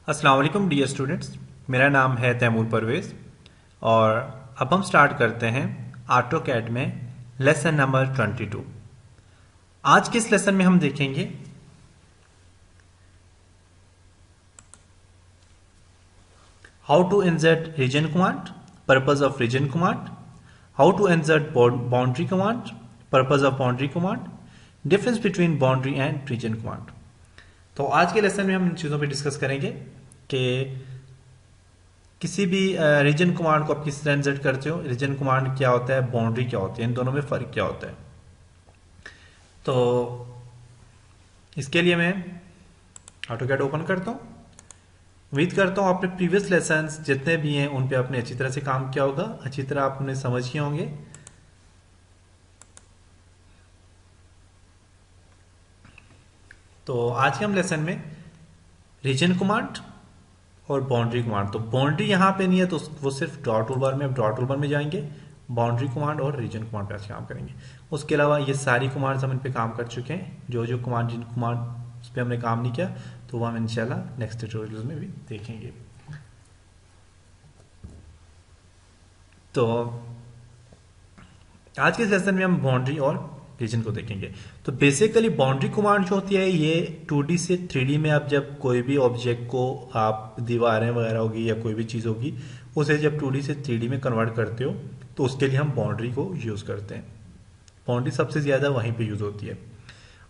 अस्सलाम वालेकुम dear students. मेरा नाम है तैमूर परवेज़ और अब हम स्टार्ट करते हैं ऑटोकैड में लेसन नंबर 22। आज के इस लेसन में हम देखेंगे how to insert region command, purpose of region command, how to insert boundary command, purpose of boundary command, difference between boundary and region command. तो आज के लेसन में हम इन चीज़ों पर डिस्कस करेंगे कि किसी भी रीजन कमांड को आप किस तरह इंसर्ट करते हो, रीजन कमांड क्या होता है, बाउंड्री क्या होती है, इन दोनों में फ़र्क क्या होता है। तो इसके लिए मैं ऑटोकैड ओपन करता हूँ। उम्मीद करता हूँ आपने प्रीवियस लेसन्स जितने भी हैं उन पे आपने अच्छी तरह से काम किया होगा, अच्छी तरह आपने समझ किए होंगे। तो आज के हम लेसन में रीजन कमांड और बाउंड्री कमांड, तो बाउंड्री यहाँ पे नहीं है तो वो सिर्फ ड्रॉ टूल बार में, अब ड्रॉ टूल बार में जाएंगे, बाउंड्री कमांड और रीजन कमांड पे आज काम करेंगे। उसके अलावा ये सारी कमांड्स हम इन पे काम कर चुके हैं, जो कमांड जिन कमांड उस पर हमने काम नहीं किया तो वो हम इंशाल्लाह नेक्स्ट ट्यूटोरियल्स में भी देखेंगे। तो आज के सेशन में हम बाउंड्री और रीजन को देखेंगे। तो बेसिकली बाउंड्री कमांड जो होती है ये 2D से 3D में आप जब कोई भी ऑब्जेक्ट को, आप दीवारें वगैरह होगी या कोई भी चीज़ होगी, उसे जब 2D से 3D में कन्वर्ट करते हो तो उसके लिए हम बाउंड्री को यूज़ करते हैं। बाउंड्री सबसे ज़्यादा वहीं पे यूज़ होती है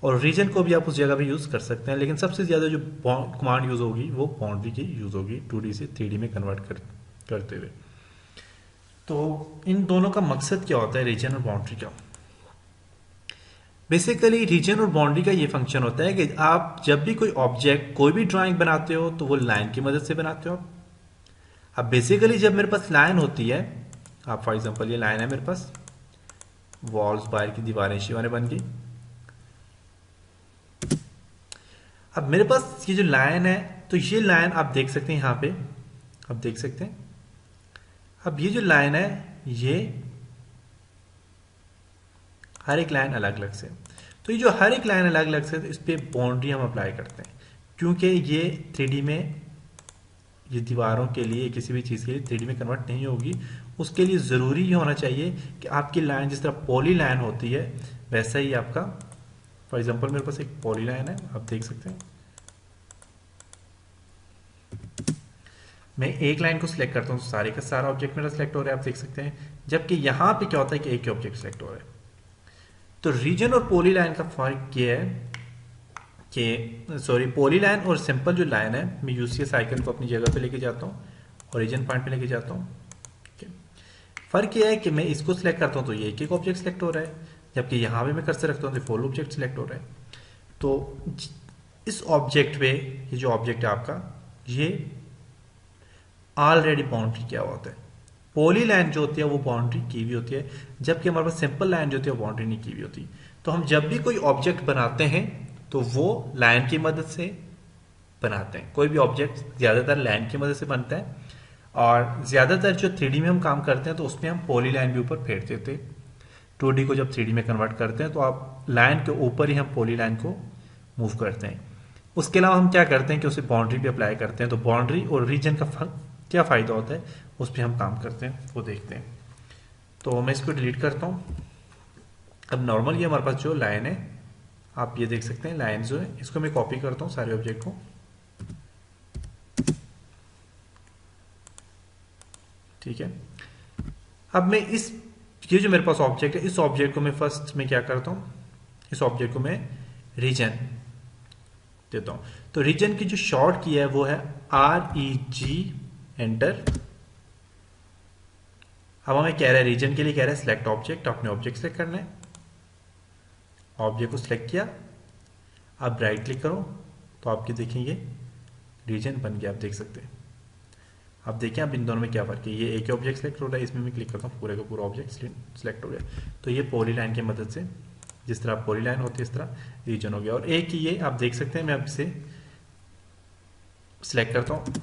और रीजन को भी आप उस जगह पे यूज़ कर सकते हैं, लेकिन सबसे ज़्यादा जो कमांड यूज़ होगी वो बाउंड्री की यूज़ होगी 2D से 3D में कन्वर्ट करते हुए। तो इन दोनों का मकसद क्या होता है, रीजन और बाउंड्री का? बेसिकली रीजन और बाउंड्री का ये फंक्शन होता है कि आप जब भी कोई ऑब्जेक्ट, कोई भी ड्राइंग बनाते हो तो वो लाइन की मदद से बनाते हो। अब बेसिकली जब मेरे पास लाइन होती है, आप फॉर एग्जांपल ये लाइन है मेरे पास, वॉल्स, बाहर की दीवारें शिवाने बन गई। अब मेरे पास ये जो लाइन है, तो ये लाइन आप देख सकते हैं यहाँ पे, आप देख सकते हैं। अब ये जो लाइन है ये हर एक लाइन अलग अलग से, तो ये जो हर एक लाइन अलग अलग से, तो इस पर बाउंड्री हम अप्लाई करते हैं क्योंकि ये 3D में, ये दीवारों के लिए, किसी भी चीज़ के लिए 3D में कन्वर्ट नहीं होगी। उसके लिए ज़रूरी ये होना चाहिए कि आपकी लाइन जिस तरह पॉली लाइन होती है वैसा ही आपका, फॉर एग्जांपल मेरे पास एक पॉली लाइन है, आप देख सकते हैं। मैं एक लाइन को सिलेक्ट करता हूँ तो सारे का सारा ऑब्जेक्ट मेरा सिलेक्ट हो रहा है, आप देख सकते हैं। जबकि यहाँ पे क्या होता है कि एक ही ऑब्जेक्ट सिलेक्ट हो रहा है। तो रीजन और पॉली लाइन का फर्क ये है कि, सॉरी, पॉली लाइन और सिंपल जो लाइन है, मैं यूसीएस आइकन को अपनी जगह पे लेके जाता हूँ और रीजन पॉइंट पे लेके जाता हूँ। फर्क ये है कि मैं इसको सिलेक्ट करता हूँ तो ये एक एक ऑब्जेक्ट सिलेक्ट हो रहा है, जबकि यहाँ पे मैं कर्सर रखता हूँ तो फुल ऑब्जेक्ट सिलेक्ट हो रहा है। तो इस ऑब्जेक्ट पे, ये जो ऑब्जेक्ट है आपका, ये ऑलरेडी बाउंड्री किया होता है। पॉली लाइन जो होती है वो बाउंड्री की हुई होती है, जबकि हमारे पास सिंपल लाइन जो होती है वो बाउंड्री नहीं की हुई होती। तो हम जब भी कोई ऑब्जेक्ट बनाते हैं तो वो लाइन की मदद से बनाते हैं। कोई भी ऑब्जेक्ट ज्यादातर लाइन की मदद से बनता है और ज्यादातर जो 3D में हम काम करते हैं तो उसमें हम पॉली लाइन भी ऊपर फेर देते हैं। 2D को जब 3D में कन्वर्ट करते हैं तो आप लाइन के ऊपर ही हम पॉली लाइन को मूव करते हैं। उसके अलावा हम क्या करते हैं कि उसे बाउंड्री भी अप्लाई करते हैं। तो बाउंड्री और रीजन का क्या फायदा होता है उस पर हम काम करते हैं, वो देखते हैं। तो मैं इसको डिलीट करता हूँ। अब नॉर्मल ये हमारे पास जो लाइन है, आप ये देख सकते हैं, लाइन जो है इसको मैं कॉपी करता हूँ सारे ऑब्जेक्ट को। ठीक है। अब मैं ये जो मेरे पास ऑब्जेक्ट है, इस ऑब्जेक्ट को मैं फर्स्ट में क्या करता हूँ, इस ऑब्जेक्ट को मैं रीजन देता हूँ। तो रीजन की जो शॉर्ट की है वो है REG, एंटर। अब हमें कह रहा है, रीजन के लिए कह रहा है सिलेक्ट ऑब्जेक्ट, अपने ऑब्जेक्ट सेलेक्ट करना है। ऑब्जेक्ट को सिलेक्ट किया, अब राइट क्लिक करो तो आपके देखेंगे रीजन बन गया, आप देख सकते हैं। अब देखें अब इन दोनों में क्या फर्क है, ये एक ही ऑब्जेक्ट सेलेक्ट हो रहा है, इसमें मैं क्लिक करता हूँ पूरे का पूरा ऑब्जेक्ट सिलेक्ट हो गया। तो ये पॉली लाइन की मदद से, जिस तरह पॉली लाइन होती है इस तरह रीजन हो गया। और एक ही ये आप देख सकते हैं, मैं अब इसे सिलेक्ट करता हूँ,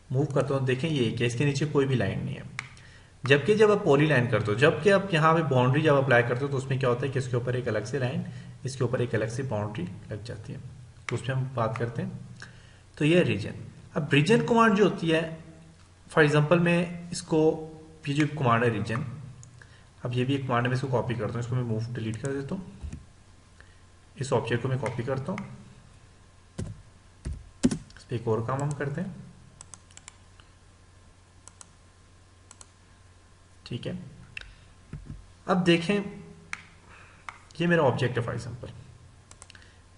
मूव करता हूँ, देखें ये एक है, इसके नीचे कोई भी लाइन नहीं है। जबकि जब आप पॉली लाइन करते हो, जबकि आप यहाँ पे बाउंड्री जब अप्लाई करते हो तो उसमें क्या होता है कि इसके ऊपर एक अलग से लाइन, इसके ऊपर एक अलग से बाउंड्री लग जाती है। तो उस पर हम बात करते हैं। तो ये रीजन। अब रीजन कमांड जो होती है, फॉर एग्जांपल मैं इसको, ये जो कमांड है रीजन, अब ये भी एक कमांड है, मैं इसको कॉपी करता हूँ, इसको मैं मूव डिलीट कर देता हूँ, इस ऑब्जेक्ट को मैं कॉपी करता हूँ, इस पर एक और काम हम करते हैं। ठीक है, अब देखें ये मेरा ऑब्जेक्ट है फॉर एग्जांपल,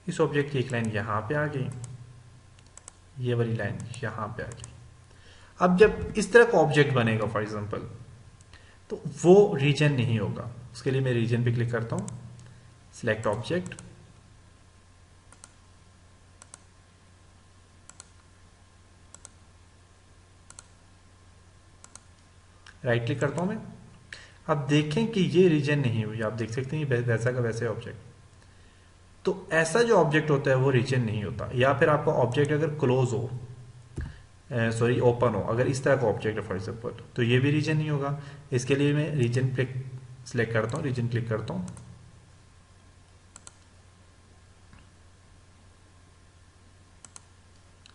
इस ऑब्जेक्ट की एक लाइन यहाँ पे आ गई, ये वाली लाइन यहाँ पे आ गई। अब जब इस तरह का ऑब्जेक्ट बनेगा फॉर एग्जांपल, तो वो रीजन नहीं होगा। उसके लिए मैं रीजन पे क्लिक करता हूँ, सिलेक्ट ऑब्जेक्ट, राइट क्लिक करता हूँ मैं। अब देखें कि ये रीजन नहीं हुई, आप देख सकते हैं ये वैसा का वैसे ऑब्जेक्ट। तो ऐसा जो ऑब्जेक्ट होता है वो रीजन नहीं होता। या फिर आपका ऑब्जेक्ट अगर क्लोज हो, सॉरी ओपन हो, अगर इस तरह का ऑब्जेक्ट है फॉर एग्जाम्पल, तो ये भी रीजन नहीं होगा। इसके लिए मैं रीजन पे सिलेक्ट करता हूँ, रीजन क्लिक करता हूँ,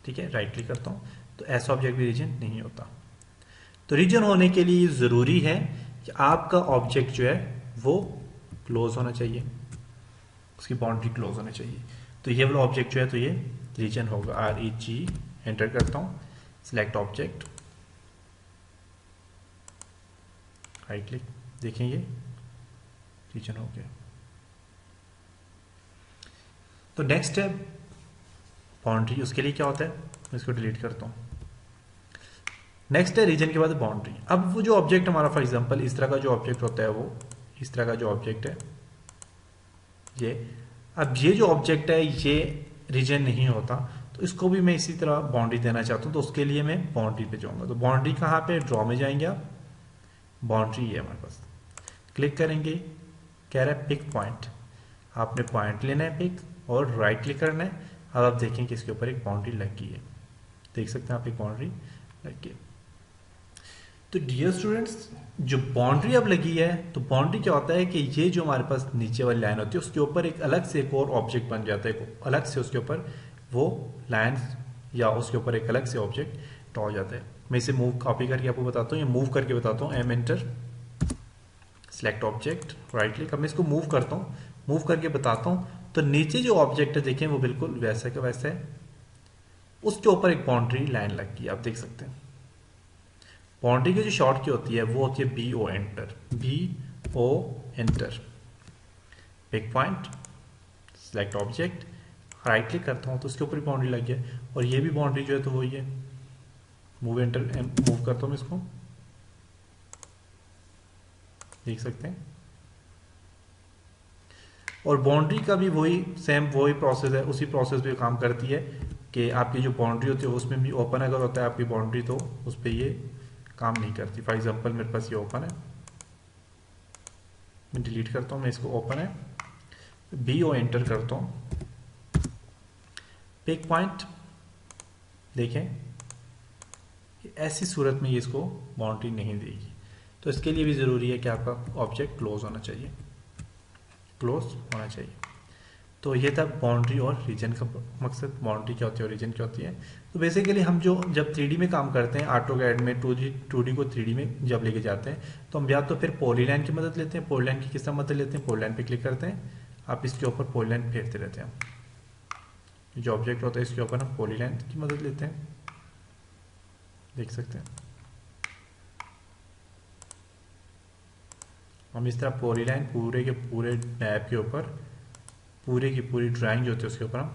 ठीक है, राइट क्लिक करता हूँ, तो ऐसा ऑब्जेक्ट भी रीजन नहीं होता। तो रीजन होने के लिए जरूरी है कि आपका ऑब्जेक्ट जो है वो क्लोज होना चाहिए, उसकी बाउंड्री क्लोज होनी चाहिए। तो ये वाला ऑब्जेक्ट जो है तो ये रीजन होगा। REG एंटर करता हूँ, सिलेक्ट ऑब्जेक्ट, राइट क्लिक, देखें ये रीजन हो गया। तो नेक्स्ट है बाउंड्री। उसके लिए क्या होता है, मैं इसको डिलीट करता हूँ। नेक्स्ट है रीजन के बाद बाउंड्री। अब वो जो ऑब्जेक्ट हमारा फॉर एग्जांपल इस तरह का जो ऑब्जेक्ट होता है, वो इस तरह का जो ऑब्जेक्ट है ये, अब ये जो ऑब्जेक्ट है ये रीजन नहीं होता, तो इसको भी मैं इसी तरह बाउंड्री देना चाहता हूँ। तो उसके लिए मैं बाउंड्री पे जाऊंगा। तो बाउंड्री कहाँ पे, ड्रॉ में जाएंगे आप, बाउंड्री है हमारे पास, क्लिक करेंगे, कह रहा है पिक पॉइंट, आपने पॉइंट लेना है पिक और राइट क्लिक करना है। अब आप देखें कि इसके ऊपर एक बाउंड्री लग गई है, देख सकते हैं आप, एक बाउंड्री लग गई। तो डियर स्टूडेंट्स, जो बाउंड्री अब लगी है, तो बाउंड्री क्या होता है कि ये जो हमारे पास नीचे वाली लाइन होती है उसके ऊपर एक अलग से एक और ऑब्जेक्ट बन जाता है, अलग से उसके ऊपर वो लाइन या उसके ऊपर एक अलग से ऑब्जेक्ट ड्रॉ हो जाता है। मैं इसे मूव कॉपी करके आपको बताता हूँ, या मूव करके बताता हूँ। M enter, select object, right click. अब मैं इसको मूव करता हूँ, मूव करके बताता हूँ। तो नीचे जो ऑब्जेक्ट है देखें वो बिल्कुल वैसा का वैसा है, उसके ऊपर एक बाउंड्री लाइन लग गई, आप देख सकते हैं। बाउंड्री की जो शॉर्ट की होती है वो होती है BO enter, BO enter, pick point, select object, right click करता हूँ तो उसके ऊपर बाउंड्री लग गया। और ये भी बाउंड्री जो है तो वो ये मूव एंटर, मूव करता हूँ इसको, देख सकते हैं। और बाउंड्री का भी वही सेम वही प्रोसेस है, उसी प्रोसेस पे काम करती है कि आपकी जो बाउंड्री होती है उसमें भी ओपन अगर होता है आपकी बाउंड्री तो उस पर ये काम नहीं करती। फॉर एग्जांपल मेरे पास ये ओपन है, मैं डिलीट करता हूँ, मैं इसको ओपन है, BO एंटर करता हूँ, पिक पॉइंट, देखें ऐसी सूरत में ये इसको बाउंड्री नहीं देगी। तो इसके लिए भी ज़रूरी है कि आपका ऑब्जेक्ट क्लोज होना चाहिए, क्लोज होना चाहिए। तो ये था बाउंड्री और रीजन का मकसद, बाउंड्री क्या होती है और रीजन क्या होती है। तो बेसिकली हम जो जब 3D में काम करते हैं, AutoCAD में 2D को 3D में जब लेके जाते हैं, तो हम या तो फिर पॉलीलाइन की मदद लेते हैं। पॉलीलाइन की किस तरह मदद लेते हैं, पॉलीलाइन पे क्लिक करते हैं, आप इसके ऊपर पॉलीलाइन फेरते रहते हैं। जो ऑब्जेक्ट होता है इसके ऊपर हम पॉलीलाइन की मदद लेते हैं, देख सकते हैं। हम इस तरह पॉलीलाइन पूरे के पूरे मैप के ऊपर, पूरे की पूरी ड्राइंग जो होती है उसके ऊपर हम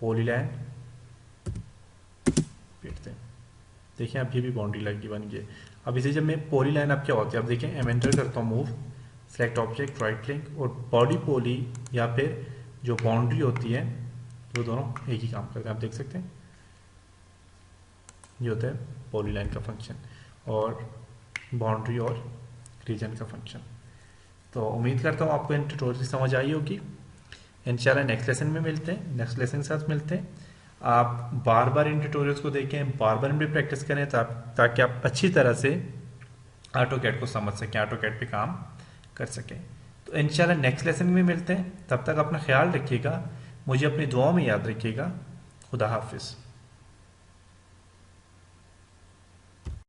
पॉलीलाइन फेरते हैं। देखिए अब ये भी बाउंड्री लगी बन गई। अब इसे जब मैं पॉलीलाइन अब क्या होती है, अब देखें एम एंटर करता हूँ, move, select object, right click, और बॉडी पॉली या फिर जो बाउंड्री होती है वो दोनों एक ही काम करते हैं, आप देख सकते हैं। ये होता है पॉलीलाइन का फंक्शन और बाउंड्री और रीजन का फंक्शन। तो उम्मीद करता हूँ आपको इन ट्यूटोरियल समझ आई होगी। इंशाल्लाह नेक्स्ट लेसन में मिलते हैं, नेक्स्ट लेसन के साथ मिलते हैं। आप बार बार इन ट्यूटोरियल्स को देखें, बार बार इनमें प्रैक्टिस करें ताकि आप अच्छी तरह से AutoCAD को समझ सकें, AutoCAD पे काम कर सकें। तो इंशाल्लाह नेक्स्ट लेसन में मिलते हैं, तब तक अपना ख्याल रखिएगा। मुझे अपनी दुआओं में याद रखिएगा। खुदा हाफिज़।